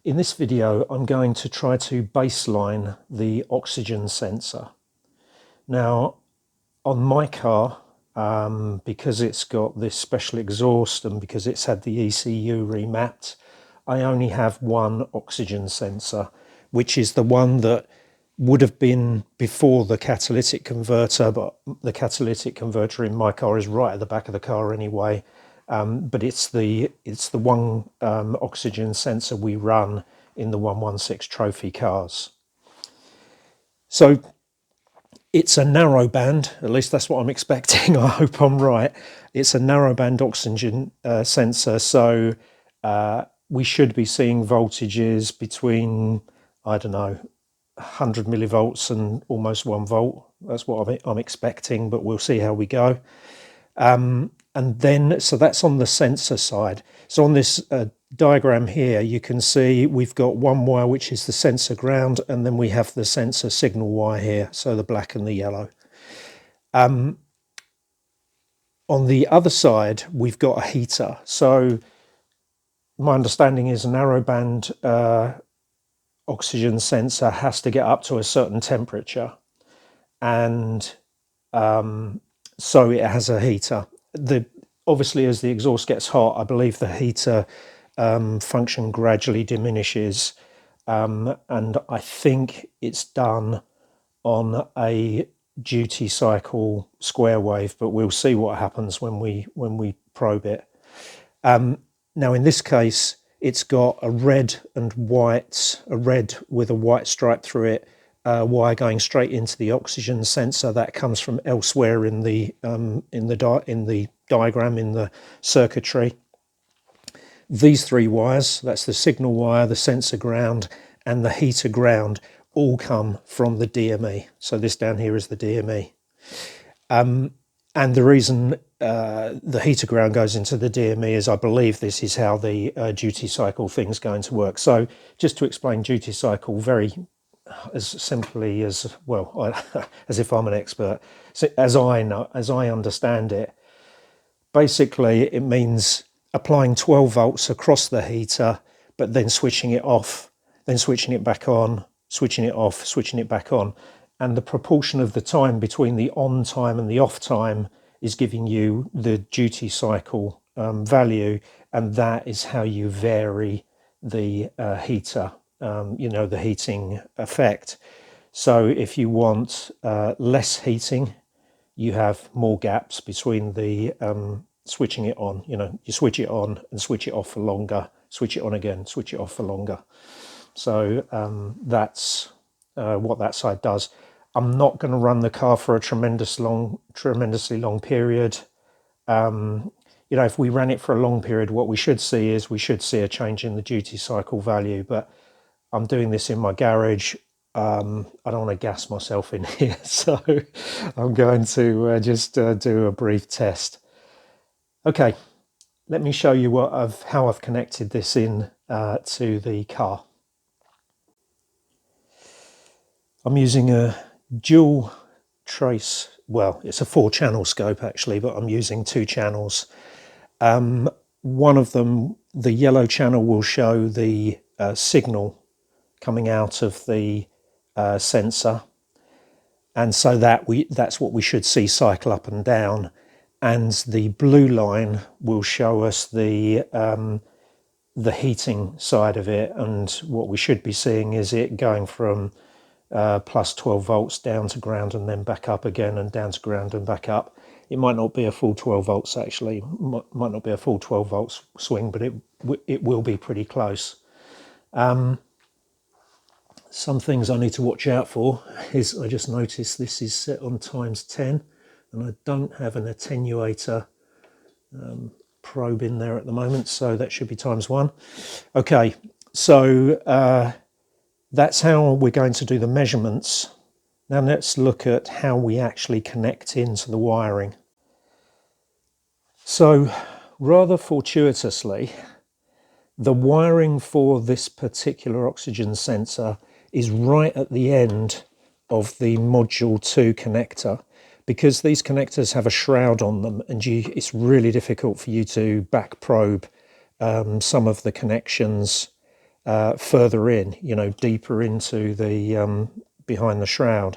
In this video, I'm going to try to baseline the oxygen sensor. Now, on my car, because it's got this special exhaust and because it's had the ECU remapped, I only have one oxygen sensor, which is the one that would have been before the catalytic converter, but the catalytic converter in my car is right at the back of the car anyway. But it's the one oxygen sensor we run in the 116 trophy cars. So it's a narrow band, at least that's what I'm expecting. I hope I'm right. It's a narrow band oxygen sensor, so we should be seeing voltages between, I don't know, 100 millivolts and almost 1 volt. That's what I'm expecting, but we'll see how we go. And then, so that's on the sensor side. So on this diagram here, you can see we've got one wire, which is the sensor ground, and then we have the sensor signal wire here, so the black and the yellow. On the other side, we've got a heater. So my understanding is a narrowband oxygen sensor has to get up to a certain temperature, and so it has a heater. Obviously, as the exhaust gets hot, I believe the heater function gradually diminishes, and I think it's done on a duty cycle square wave, but we'll see what happens when we probe it. Now, in this case, it's got a red and white, a red with a white stripe through it, wire going straight into the oxygen sensor. That comes from elsewhere in the diagram, in the circuitry. These three wires, that's the signal wire, the sensor ground, and the heater ground, all come from the DME. So this down here is the DME. And the reason the heater ground goes into the DME is I believe this is how the duty cycle thing's going to work. So just to explain duty cycle very as simply as, well, as if I'm an expert, so as I understand it, basically it means applying 12 volts across the heater, but then switching it off, then switching it back on, switching it off, switching it back on. And the proportion of the time between the on time and the off time is giving you the duty cycle value, and that is how you vary the heater, the heating effect. So if you want less heating, you have more gaps between the switching it on. You switch it on and switch it off for longer, switch it on again, switch it off for longer. So that's what that side does. I'm not going to run the car for a tremendously long period. If we ran it for a long period, what we should see is a change in the duty cycle value. But I'm doing this in my garage. I don't want to gas myself in here, so I'm going to just do a brief test. Okay, let me show you how I've connected this in to the car. I'm using a dual trace, well, it's a 4-channel scope actually, but I'm using 2 channels. One of them, the yellow channel, will show the signal coming out of the sensor, and so that's what we should see cycle up and down. And the blue line will show us the heating side of it, and what we should be seeing is it going from plus 12 volts down to ground and then back up again, and down to ground and back up. It might not be a full 12 volts actually, might not be a full 12 volts swing, but it will be pretty close. Some things I need to watch out for is, I just noticed this is set on ×10, and I don't have an attenuator probe in there at the moment, so that should be ×1. Okay, so that's how we're going to do the measurements. Now let's look at how we actually connect into the wiring. So rather fortuitously, the wiring for this particular oxygen sensor is right at the end of the module 2 connector, because these connectors have a shroud on them, and it's really difficult for you to back probe some of the connections further in, you know, deeper into the behind the shroud.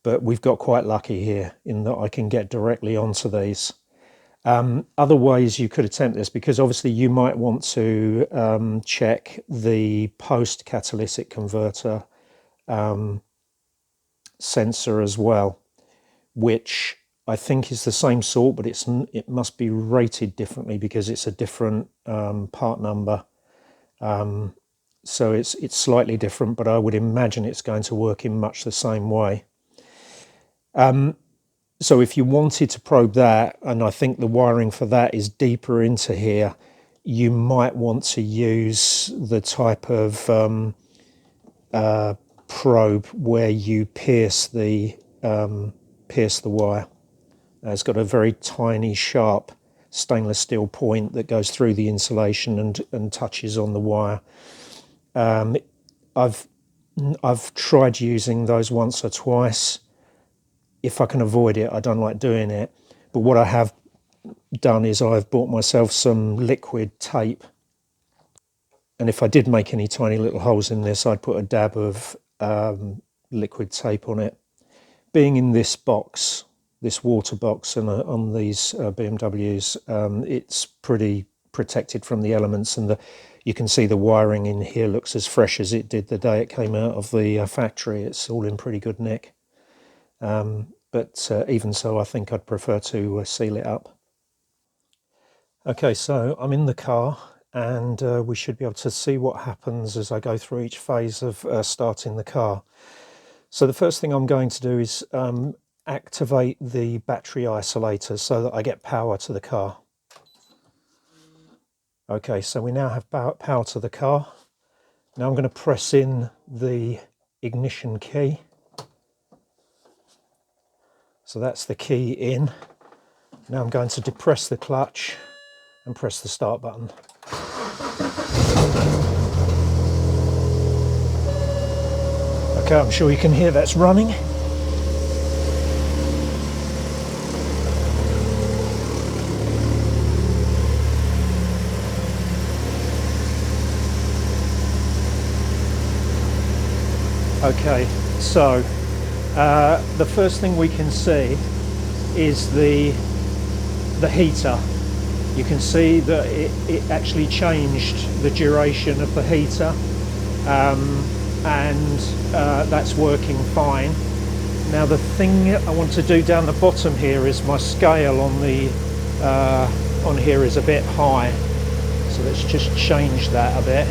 But we've got quite lucky here in that I can get directly onto these. Other ways you could attempt this, because obviously you might want to check the post-catalytic converter sensor as well, which I think is the same sort, but it must be rated differently because it's a different part number. So it's slightly different, but I would imagine it's going to work in much the same way. So if you wanted to probe that, and I think the wiring for that is deeper into here, you might want to use the type of probe where you pierce the wire. It's got a very tiny, sharp stainless steel point that goes through the insulation and touches on the wire. I've tried using those once or twice. If I can avoid it, I don't like doing it. But what I have done is I've bought myself some liquid tape. And if I did make any tiny little holes in this, I'd put a dab of liquid tape on it. Being in this box, this water box, and on these BMWs, it's pretty protected from the elements, and you can see the wiring in here looks as fresh as it did the day it came out of the factory. It's all in pretty good nick. But even so, I think I'd prefer to seal it up. Okay, so I'm in the car, and we should be able to see what happens as I go through each phase of starting the car. So the first thing I'm going to do is activate the battery isolator so that I get power to the car. Okay, so we now have power to the car. Now I'm going to press in the ignition key. So that's the key in. Now I'm going to depress the clutch and press the start button. Okay, I'm sure you can hear that's running. Okay, so the first thing we can see is the heater. You can see that it actually changed the duration of the heater, and that's working fine. Now the thing I want to do down the bottom here is my scale on here is a bit high, so let's just change that a bit.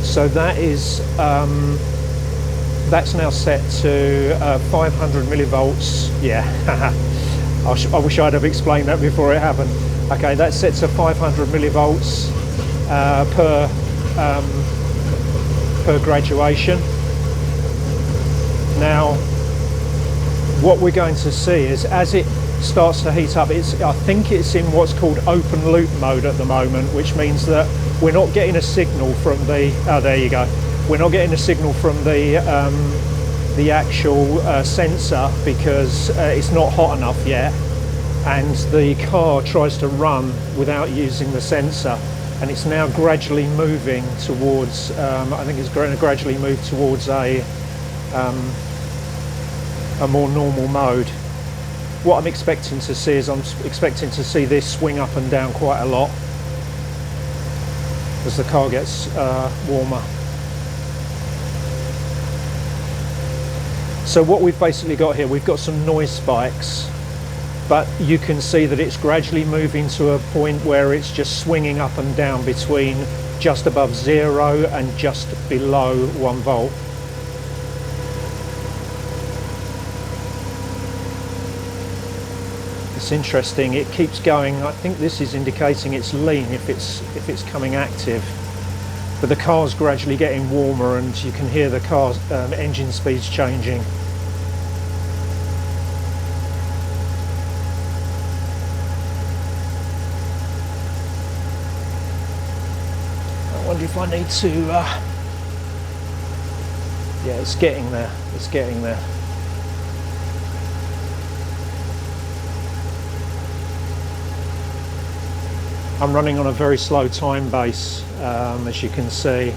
So that is that's now set to 500 millivolts. Yeah, I wish I'd have explained that before it happened. Okay, that's set to 500 millivolts per graduation. Now, what we're going to see is as it starts to heat up, I think it's in what's called open loop mode at the moment, which means that we're not getting a signal from the, oh there you go, we're not getting a signal from the actual sensor because it's not hot enough yet, and the car tries to run without using the sensor, and it's now gradually moving towards, I think it's going to gradually move towards a more normal mode. What I'm expecting to see is I'm expecting to see this swing up and down quite a lot as the car gets warmer. So what we've basically got here, we've got some noise spikes, but you can see that it's gradually moving to a point where it's just swinging up and down between just above 0 and just below 1 volt. It's interesting, it keeps going. I think this is indicating it's lean if it's coming active, but the car's gradually getting warmer and you can hear the car's engine speeds changing. I wonder if I need to yeah, it's getting there, it's getting there. I'm running on a very slow time base, as you can see.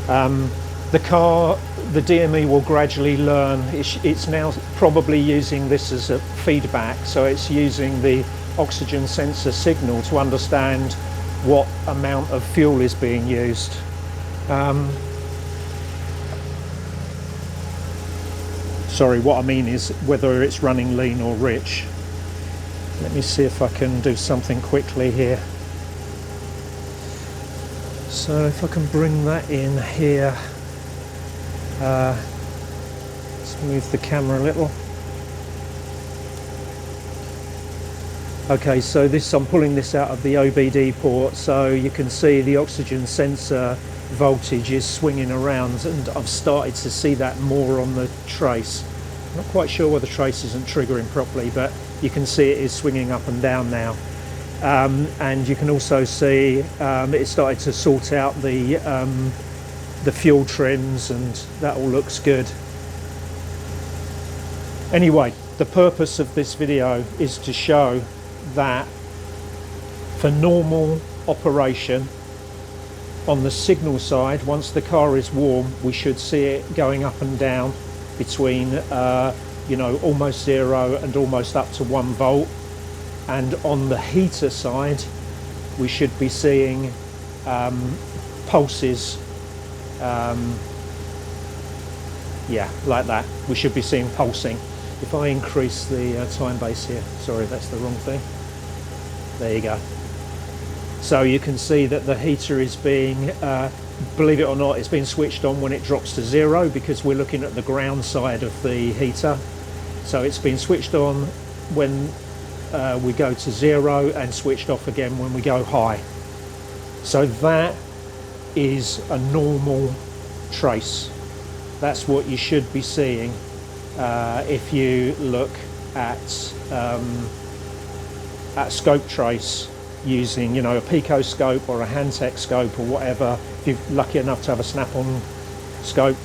The car, the DME will gradually learn. It's now probably using this as a feedback, so it's using the oxygen sensor signal to understand what amount of fuel is being used. Sorry, what I mean is whether it's running lean or rich. Let me see if I can do something quickly here. So if I can bring that in here, let's move the camera a little. Okay, so I'm pulling this out of the OBD port, so you can see the oxygen sensor voltage is swinging around, and I've started to see that more on the trace. I'm not quite sure why the trace isn't triggering properly, but you can see it is swinging up and down now. And you can also see it started to sort out the fuel trims, and that all looks good. Anyway, the purpose of this video is to show that for normal operation on the signal side, once the car is warm, we should see it going up and down between you know, almost 0 and almost up to 1 volt. And on the heater side, we should be seeing pulses, yeah, like that. We should be seeing pulsing. If I increase the time base here, sorry, that's the wrong thing. There you go. So you can see that the heater is being, believe it or not, it's been switched on when it drops to 0, because we're looking at the ground side of the heater. So it's been switched on when we go to 0 and switched off again when we go high. So that is a normal trace. That's what you should be seeing if you look at scope trace using, you know, a pico scope or a Handtech scope or whatever. If you're lucky enough to have a snap-on scope,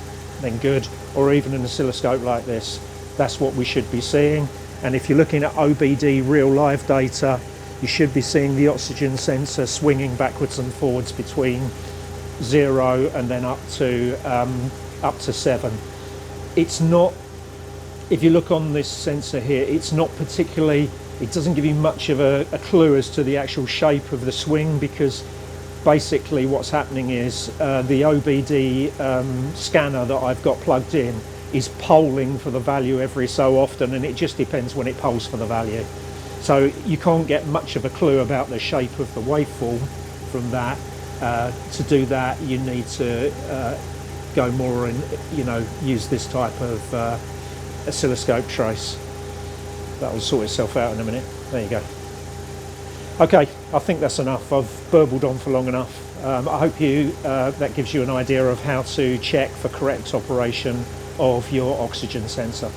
then good, or even an oscilloscope like this. That's what we should be seeing. And if you're looking at OBD real live data, you should be seeing the oxygen sensor swinging backwards and forwards between 0 and then up to 7. It's not, if you look on this sensor here, it's not particularly, it doesn't give you much of a clue as to the actual shape of the swing, because basically what's happening is the OBD scanner that I've got plugged in is polling for the value every so often, and it just depends when it polls for the value. So you can't get much of a clue about the shape of the waveform from that. To do that, you need to go more and, you know, use this type of oscilloscope trace. That will sort itself out in a minute. There you go. Okay, I think that's enough. I've burbled on for long enough. I hope that gives you an idea of how to check for correct operation of your oxygen sensor.